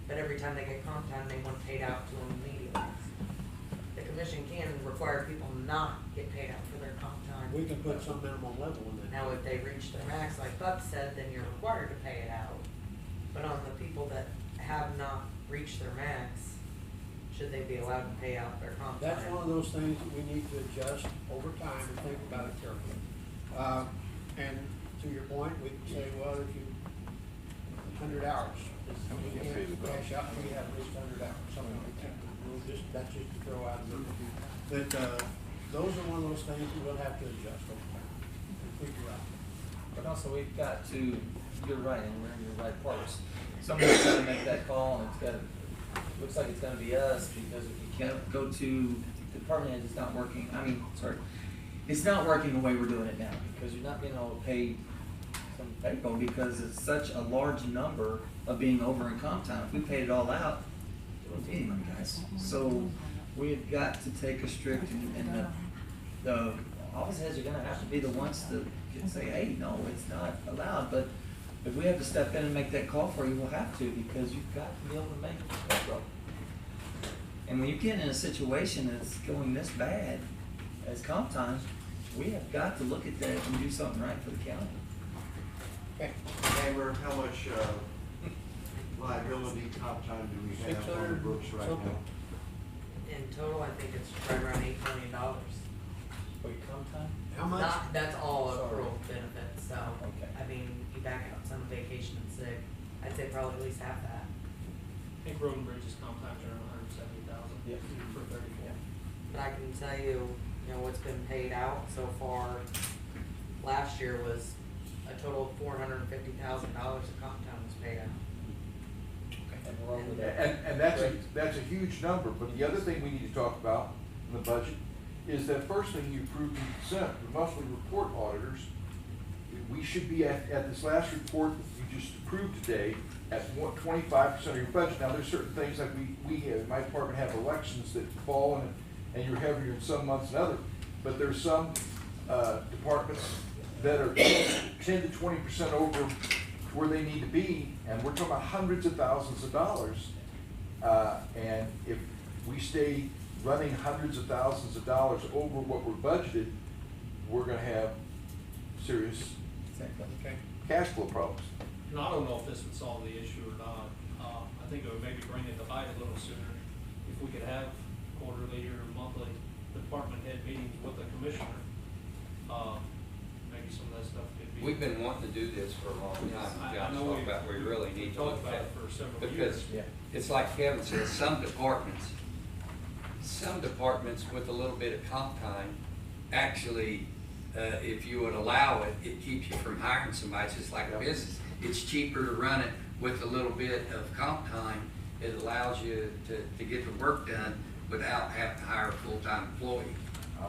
but every time they get comp time, they want paid out to them immediately. The commission can require people not get paid out for their comp time. We can put some minimum level in there. Now, if they reach their max, like Buck said, then you're required to pay it out. But on the people that have not reached their max, should they be allowed to pay out their comp time? That's one of those things that we need to adjust over time and think about it carefully. And to your point, we can say, well, if you, 100 hours, we can't cash out, we have at least 100 hours, something like that. We'll just, that's just to throw out a number. But, those are one of those things that we'll have to adjust over time and figure out. But also, we've got to, you're right, and we're in your right parts. Somebody's gotta make that call, and it's gotta, looks like it's gonna be us, because if you can't go to, the department head is not working, it's not working the way we're doing it now, because you're not being able to pay some payroll, because it's such a large number of being over in comp time. If we paid it all out, it wouldn't be any money, guys. So, we've got to take a strict, and the office heads are gonna have to be the ones to say, hey, no, it's not allowed, but if we have to step in and make that call for you, we'll have to, because you've got to be able to make it. And when you get in a situation that's going this bad as comp time, we have got to look at that and do something right for the county. Okay. Amber, how much, liability comp time do we have on the 600 books right something. now? In total, I think it's right around $8 million. Wait, comp time? How much? That's all Sorry. accrual benefits, so, Okay. I mean, if you back out some vacation and sick, I'd say probably at least half that. I think Road and Bridge's comp time's around 170,000 Yep. for 34. But I can tell you, what's been paid out so far, last year was a total of $450,000 of comp time was paid out. And we're over And, there. and that's a huge number, but the other thing we need to talk about in the budget is that first thing you approved in consent, the monthly report auditors, we should be at this last report that you just approved today at 25% of your budget. Now, there's certain things like we in my department have elections that fall in it, and you're heavier in some months than others, but there's some departments that are 10 to 20% over where they need to be, and we're talking about hundreds of thousands of dollars. And if we stay running hundreds of thousands of dollars over what we're budgeted, we're gonna have serious Okay. cash flow problems. And I don't know if this would solve the issue or not. I think it would maybe bring it to light a little sooner if we could have quarterly or monthly department head meetings with the commissioner. Maybe some of that stuff could be. We've been wanting to do this for a long time, I John's know talking about, we really need to talked look about at it for several Because years. it's like Kevin says, some departments with a little bit of comp time, actually, if you would allow it, it keeps you from hiring somebody. It's just like a business. It's cheaper to run it with a little bit of comp time. It allows you to get the work done without having to hire a full-time employee.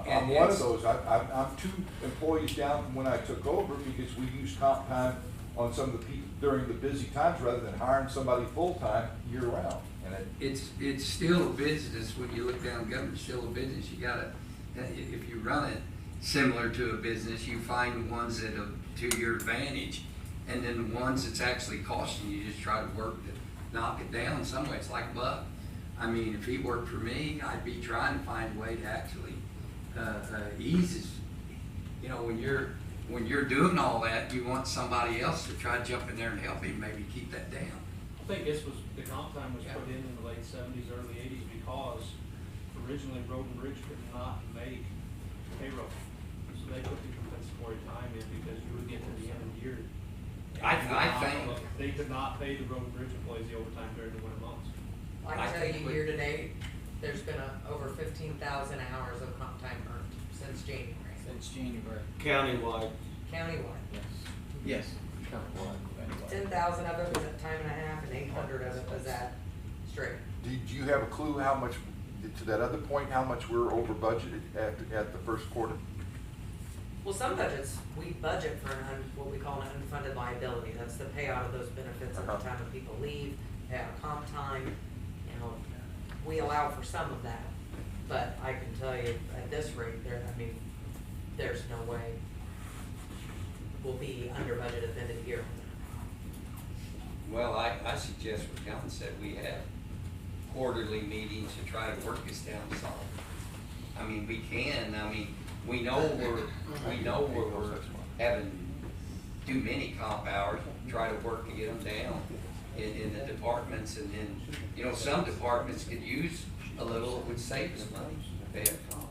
I'm one of those. I'm 2 employees down from when I took over because we used comp time on some of the people during the busy times rather than hiring somebody full-time year-round. And It's still a business. When you look down government, it's still a business. You gotta, if you run it similar to a business, you find the ones that are to your advantage, and then the ones that's actually costing you, just try to work to knock it down. In some ways, like Buck. I mean, if he worked for me, I'd be trying to find a way to actually ease his, you know, when you're doing all that, you want somebody else to try to jump in there and help him, maybe keep that down. I think the comp time was put in the late seventies, early eighties, because originally Road and Bridge could not make payroll. So they put the compensatory time in because you would get to the end of the year. They could not pay the Road and Bridge employees the overtime during the winter months. I can tell you, year to date, there's been over 15,000 hours of comp time earned since January. Since January. Countywide. Countywide. Yes. 10,000 of it was at time and a half, and 800 of it was at straight. did you have a clue how much, to that other point, how much we're over budgeted at the first quarter? Well, some budgets, we budget for what we call an unfunded liability. That's the payout of those benefits at the time when people leave, pay out comp time. You know, we allow for some of that, but I can tell you at this rate, there's no way we'll be under budget at the end of the year. Well, I suggest what Helen said, we have quarterly meetings to try to work this down some. I mean, we can, we know we're having too many comp hours, try to work to get them down in the departments, and then, you know, some departments could use a little, it would save us money if they have comp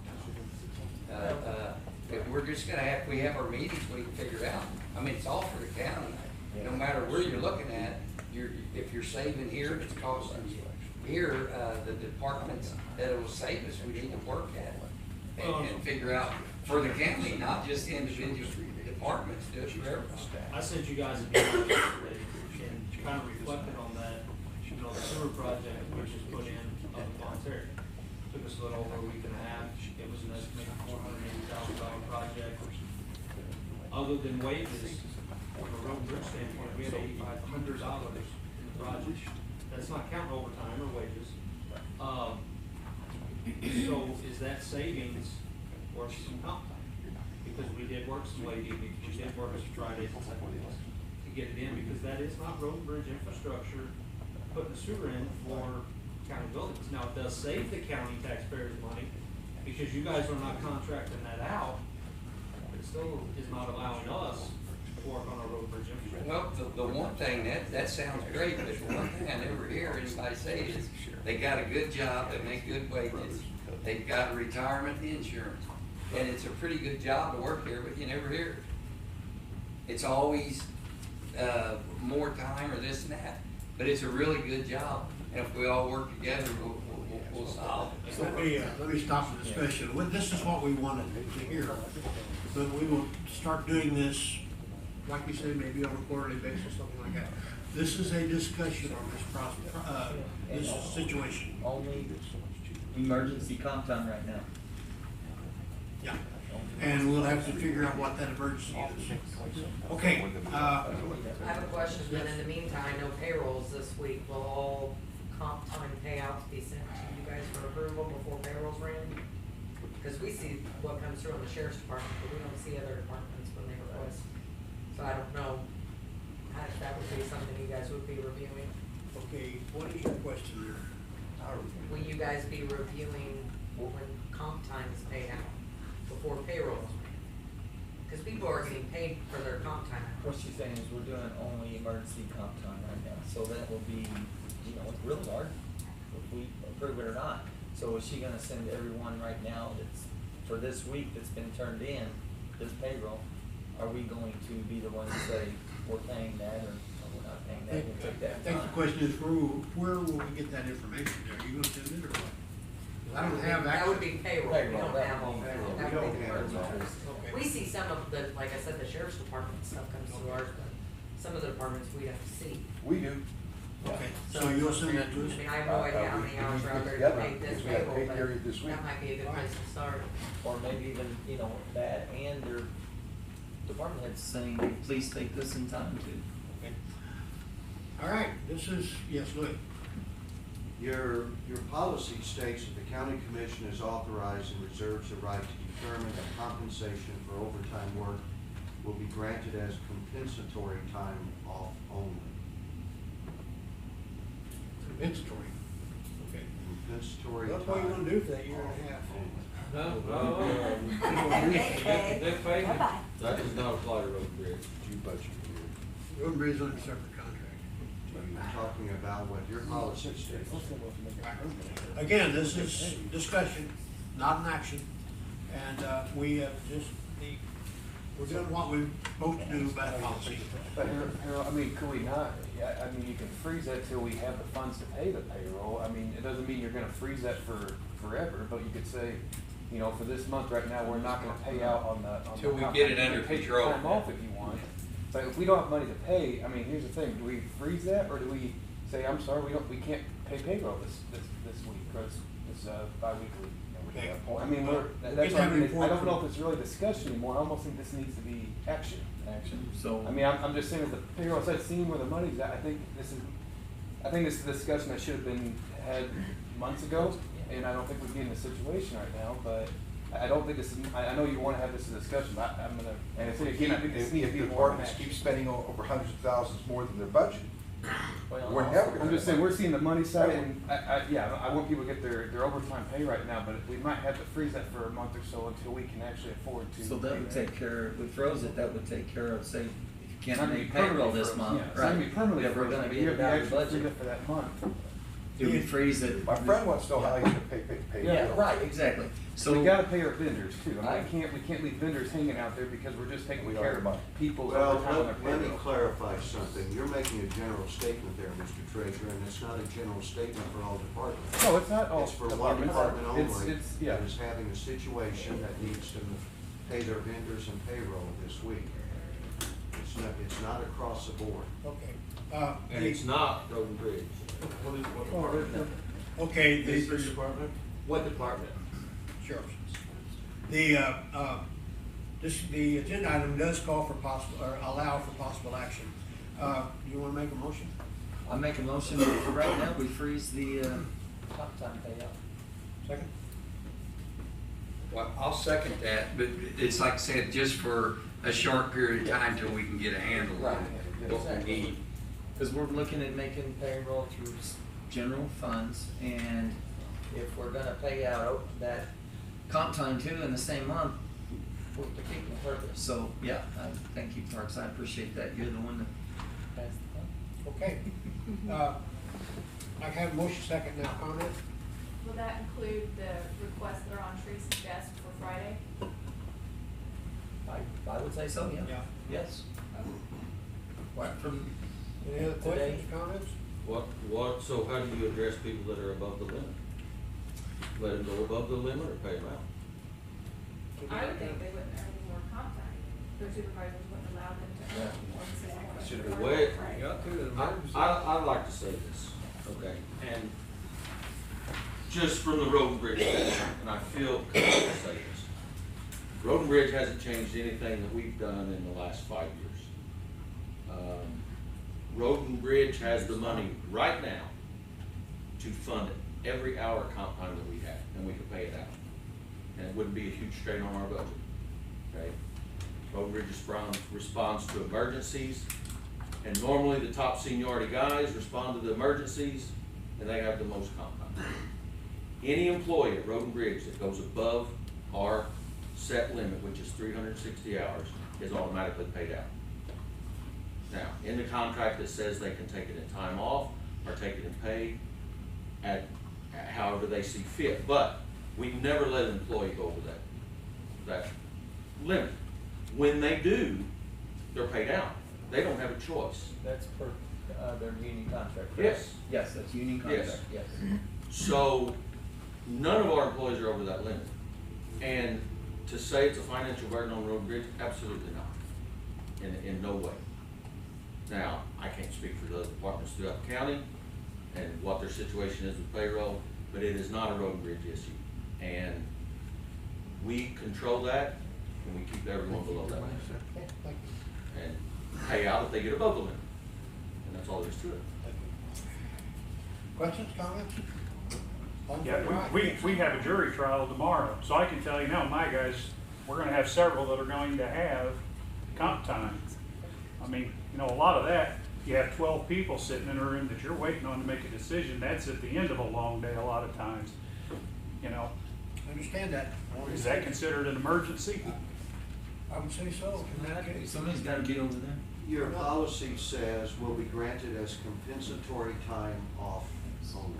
time. If we're just gonna have, we have our meetings, we can figure it out. I mean, it's all for the county. No matter where you're looking at, if you're saving here, it's costing you. Here, the departments that it will save us, we need to work at it and figure out for the county, not just individual departments, do it for everybody. I sent you guys an email yesterday and kind of reflected on that. You know, the sewer project, which is put in up in Monterey, took us a little over a week and a half. It was an estimated $480,000 project. Other than wages, from a road and bridge standpoint, we had $8,500 in the project. That's not counting overtime or wages. So is that savings or some comp time? Because we did work some late evenings, we did work some Fridays and Saturdays to get it in, because that is not road and bridge infrastructure, putting the sewer in for county buildings. Now, it does save the county taxpayers money, because you guys are not contracting that out, but it still is not allowing us to work on our road and bridge infrastructure. Well, the one thing, that sounds great, but the one thing I never hear anybody say is, they got a good job, they make good wages, they've got retirement insurance, and it's a pretty good job to work here, but you never hear it. It's always, more time or this and that, but it's a really good job, and if we all work together, we'll solve it. Let me stop the discussion. This is what we wanted to hear, but we will start doing this, like we said, maybe on a quarterly basis, something like that. This is a discussion on this process, this situation. Only emergency comp time right now. Yeah, and we'll have to figure out what that emergency is. Okay, I have a question, then in the meantime, I know payrolls this week, will all comp time payouts be sent to you guys for approval before payrolls ran? Because we see what comes through on the sheriff's department, but we don't see other departments when they request. So I don't know if that would be something you guys would be reviewing. okay, what is your question there? Will you guys be reviewing when comp time is paid out before payroll is ran? Because people are getting paid for their comp time. What she's saying is we're doing only emergency comp time right now, so that will be, it's really hard if we approve it or not. So is she gonna send everyone right now that's, for this week that's been turned in, this payroll, are we going to be the ones to say, we're paying that or we're not paying that, we'll take that I think the time? question is, where will we get that information? Are you gonna send it or what? I don't have That access. would be payroll, we don't have all that. We That don't would be the have emergency. Okay. We see some of the, like I said, the sheriff's department stuff comes through ours, but some of the departments we have to see. We do. Okay, so you'll send that to us? I mean, I have no idea how many hours are out there to make this payroll, but that might be a good place to start. Or maybe even, you know, that and their department heads saying, please take this in time to. Okay. All right, this is, yes, Louis. Your policy states that the county commission is authorized and reserves the right to determine that compensation for overtime work will be granted as compensatory time off only. Compensatory. Okay. Compensatory That's what time. you're gonna do for that year and a half. They're paying, Bye-bye. that does not apply to Road and Bridge. You budget for Road and Bridge on a separate contract. You're talking about what your policy states. Again, this is discussion, not an action, and, we we're doing what we're supposed to do about policy. But Harold, I mean, could we not, I mean, you can freeze that till we have the funds to pay the payroll. I mean, it doesn't mean you're gonna freeze that for forever, but you could say, you know, for this month right now, we're not gonna pay out on the. Till we comp get it time. You under can take control. Time off if you want, but if we don't have money to pay, I mean, here's the thing, do we freeze that, or do we say, I'm sorry, we can't pay payroll this week, or this bi-weekly? Okay. I mean, that's what I mean, I don't know if it's really discussion anymore, I almost think this needs to be action. Action, so. I mean, I'm just saying, as the payroll said, seeing where the money's at, I think this is a discussion that should have been had months ago, and I don't think we'd be in this situation right now, but I don't think this is, I know you wanna have this discussion, but I'm gonna, and it's, again, I think this needs to be If more departments action. keep spending over hundreds of thousands more than their budget, Well, we're never gonna. I'm just saying, we're seeing the money side, and I want people to get their overtime pay right now, but we might have to freeze that for a month or so until we can actually afford to. So that pay would take care, if we froze it, that would take care of, say, if you It's can't not gonna make be payroll permanently this frozen, month, yeah. It's right? not gonna be permanently If we're frozen, gonna but be you have the out of actual budget. freedom for that month. Do we freeze it? My friend wants to know how he's gonna pay. Yeah, right, exactly. So So we gotta pay our vendors too, I mean, we can't leave vendors hanging out there because we're just taking We don't care have of money. people's Well, overtime on their let me payroll. clarify something. You're making a general statement there, Mr. Treasurer, and it's not a general statement for all departments. No, it's not all It's for one departments. department only It's, yeah. that is having a situation that needs to pay their vendors and payroll this week. It's not across the board. Okay. And it's not Road and Bridge. Okay, department? What department? Sheriff's. The agenda item does call for possible, or allow for possible action. You wanna make a motion? I make a motion that for right now, we freeze the, comp time payout. Second? Well, I'll second that, but it's like I said, just for a short period of time till we can get a handle on what we need. Cause we're looking at making payroll through general funds, and if we're gonna pay out that comp time too in the same month, we're defeating the purpose. So, yeah, thank you, Parks, I appreciate that, you're the one that passed the buck. Okay. I have a motion second now, comment? Will that include the requests that are on Teresa's desk for Friday? I would say so, yeah. Yeah. Yes. What, from Any other today? questions, comments? So how do you address people that are above the limit? Let them go above the limit or pay them out? I would think they wouldn't earn any more contact. Their supervisors wouldn't allow them to earn more than Should they have were. wait. Right. I'd like to say this, okay, and just from the Road and Bridge standpoint, and I feel comfortable to say this. Road and Bridge hasn't changed anything that we've done in the last 5 years. Road and Bridge has the money right now to fund every hour comp time that we have, and we can pay it out. And it wouldn't be a huge strain on our budget, okay? Road and Bridge responds to emergencies, and normally the top seniority guys respond to the emergencies, and they have the most comp time. Any employee at Road and Bridge that goes above our set limit, which is 360 hours, is automatically paid out. Now, in the contract, it says they can take it in time off or take it in pay at however they see fit, but we never let an employee go over that limit. When they do, they're paid out. They don't have a choice. That's per, their union contract, correct? Yes. Yes, that's union contract, Yes. yes. So, none of our employees are over that limit. And to say it's a financial burden on Road and Bridge, absolutely not. In no way. Now, I can't speak for the other departments throughout the county and what their situation is with payroll, but it is not a road and bridge issue. And we control that, and we keep everyone below that. Okay, thank you. And pay out if they get a vocal limit. And that's all there is to it. Thank you. Questions, comments? All in favor, Yeah, aye? we have a jury trial tomorrow, so I can tell you now, my guys, we're gonna have several that are going to have comp time. I mean, you know, a lot of that, you have 12 people sitting in a room that you're waiting on to make a decision. That's at the end of a long day a lot of times, you know. I understand that. Is that considered an emergency? I would say so. In that case. Somebody's gotta get over there. Your policy says will be granted as compensatory time off only.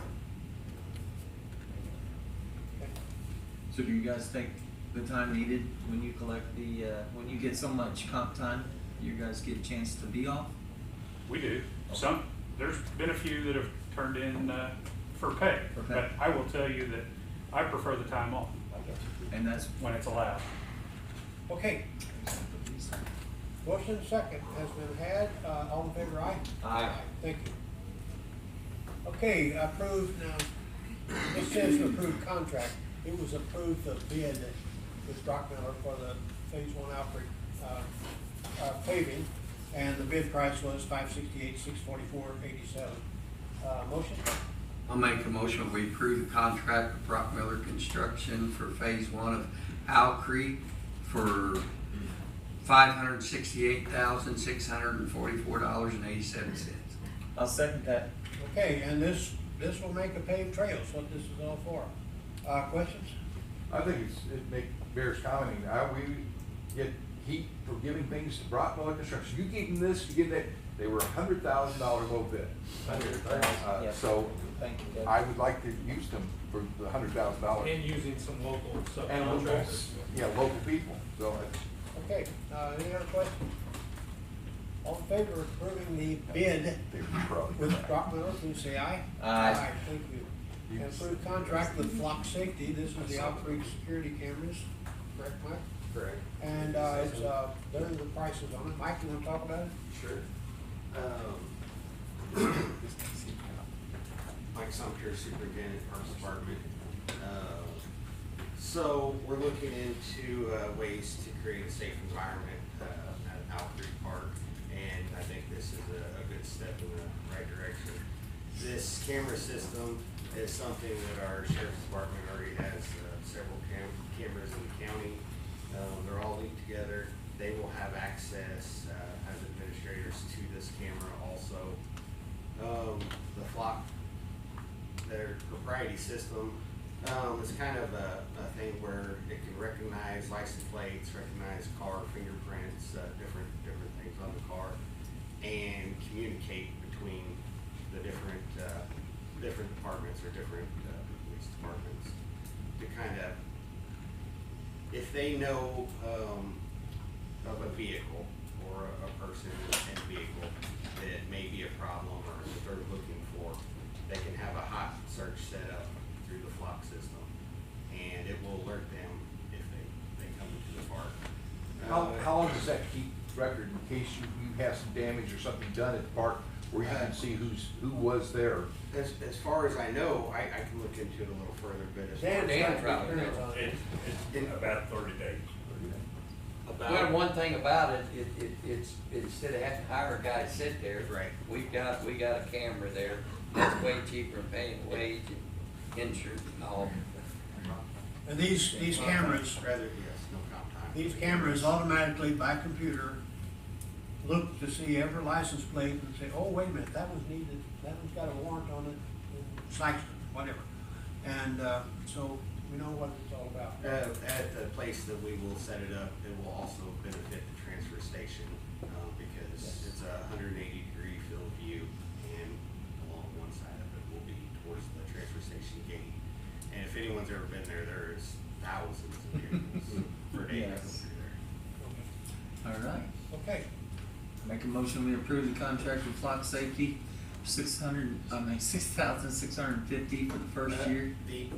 So do you guys take the time needed when you collect the, when you get so much comp time, you guys get a chance to be off? We do. There's been a few that have turned in, for pay. For pay. But I will tell you that I prefer the time off And that's when it's allowed. Okay, motion second has been had, all in favor, aye? Aye. Thank you. Okay, approved now, this says approved contract, it was approved the bid with Brockmiller for the phase one outbreak, paving, and the bid price was $568,644.87. Motion? I'll make a motion, we approve the contract with Brockmiller Construction for phase one of Owl Creek for $568,644.87. I'll second that. Okay, and this will make a paved trail, is what this is all for. Questions? I think it bears commenting. We get heat for giving things to Brockmiller Construction. You give them this, you give that. They were $100,000 low bid. Yeah. So Thank you, Deb. I would like to use them for the $100,000. And using some local And local, subcontractors. yeah, local people. So it's, Okay, any other questions? All in favor of approving the bid they were probably. with Brockmiller, please say aye. Aye. Thank you. And approved contract with Flock Safety, this is the Owl Creek security cameras, correct, Mike? Correct. And, it's, there are the prices on it. Mike, you wanna talk about it? Sure. Mike Sumter, Superintendent, Parks Department. So we're looking into ways to create a safe environment at Owl Creek Park, and I think this is a good step in the right direction. This camera system is something that our Sheriff's Department already has several cameras in the county. They're all linked together. They will have access as administrators to this camera also. The Flock, their proprietary system, is kind of a thing where it can recognize license plates, recognize car fingerprints, different things on the car, and communicate between the different departments or different police departments to kind of, if they know of a vehicle or a person in a vehicle that may be a problem or that they're looking for, they can have a hot search set up through the Flock system, and it will alert them if they come into the park. How long does that keep record in case you have some damage or something done at the park where you can see who was there? As far as I know, I can look into it a little further, but as far as Dan's got experience on it. It's about 30 days. Well, one thing about it, it's, instead of having to hire a guy to sit there. Right. We got a camera there, that's way cheaper than paying wage and insurance and all. And these cameras, Rather, yes, no comp time. these cameras automatically by computer look to see every license plate and say, oh, wait a minute, that one's needed, that one's got a warrant on it in Sikeston, whatever. And, so we know what it's all about. At the place that we will set it up, it will also benefit the transfer station, because it's a 180-degree field view, and along one side of it will be towards the transfer station gate. And if anyone's ever been there, there is thousands of vehicles per day that go Yes. through there. All right. Okay, Make a motion, we approve the contract with Flock Safety, $6,650 for the first year. The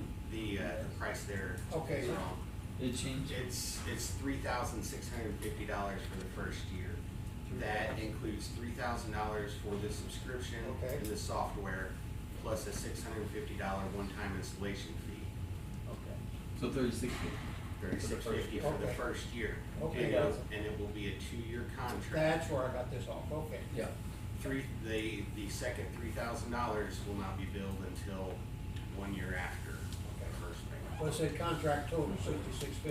price there Okay. is wrong. It changed? It's $3,650 for the first year. That includes $3,000 for the subscription Okay. and the software, plus a $650 one-time installation fee. Okay. So 3650. $36.50 for the Okay. first year. Okay. And it will be a 2-year contract. That's where I got this off, okay. Yeah. The second $3,000 will not be billed until 1 year after the first payment. Well, it said contract total $66.50,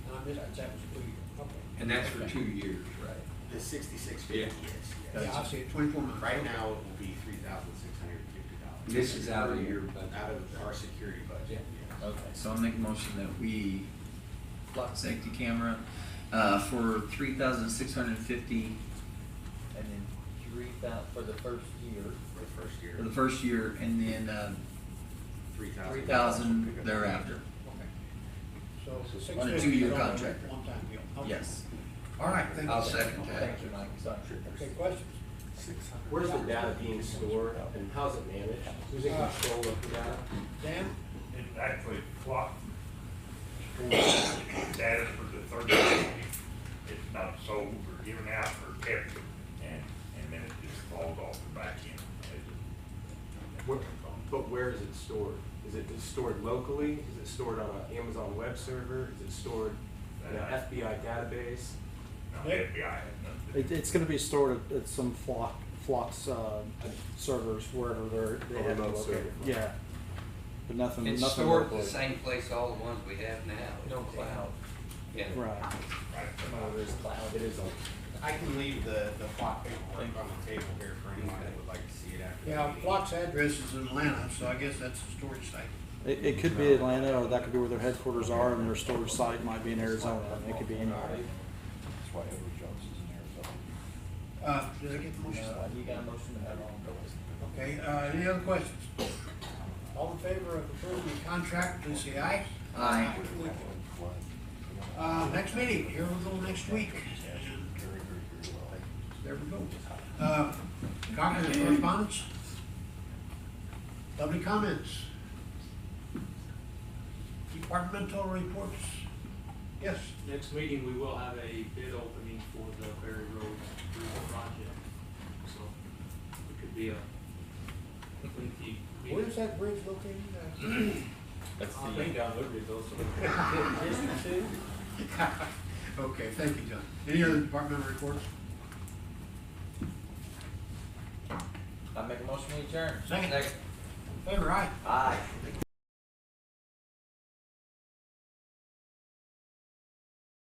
and I missed, that was 2 years, okay. And that's for 2 years, right? The $66.50, Yeah. yes. Yeah, I see it, 24 months. Right now, it will be $3,650. This is out of your budget. Out of our security budget, yes. Okay, so I'll make a motion that we block safety camera, for 3,650, and then 3,000 for the first year. For the first year. For the first year, and then, 3,000 thereafter. Okay. So it's On a 650 2-year is only contract. One-time deal. Okay. Yes. All right, thank you. I'll second that. Thank you, Mike, sorry. Okay, questions? Where's the data being stored and how's it managed? Who's in control of the data? Dan? It actually flocked data for the third party. It's not sold or given out or kept, and then it just falls off the back end. But where is it stored? Is it just stored locally? Is it stored on an Amazon web server? Is it stored in an FBI database? No, the FBI has nothing. It's gonna be stored at some Flox servers, wherever they A have it remote located. server. Yeah. But nothing, It's nothing stored at locally. the same place all the ones we have now. No cloud. Yeah. Right. Oh, there's cloud. It is on. I can leave the plot paperwork on the table here for anyone that would like to see it after. the Yeah, meeting. Flock's address is in Atlanta, so I guess that's the storage site. It could be Atlanta, or that could be where their headquarters are, and their storage site might be in Arizona. It could be anywhere. That's why Edward Jones is in Arizona. Did I get the motion? You got a motion to have on those. Okay, any other questions? All in favor of approving the contract, please say aye. Aye. Next meeting, here we go next week. There we go. Copy of correspondence? Public comments? Departmental reports? Yes? Next meeting, we will have a bid opening for the Berry Road Bridge project, so it could be a lengthy meeting. Where's that bridge located? That's I think down Libertyville, so. District 2? Okay, thank you, John. Any other departmental reports? I make a motion to adjourn. Second. Favor, aye. Aye.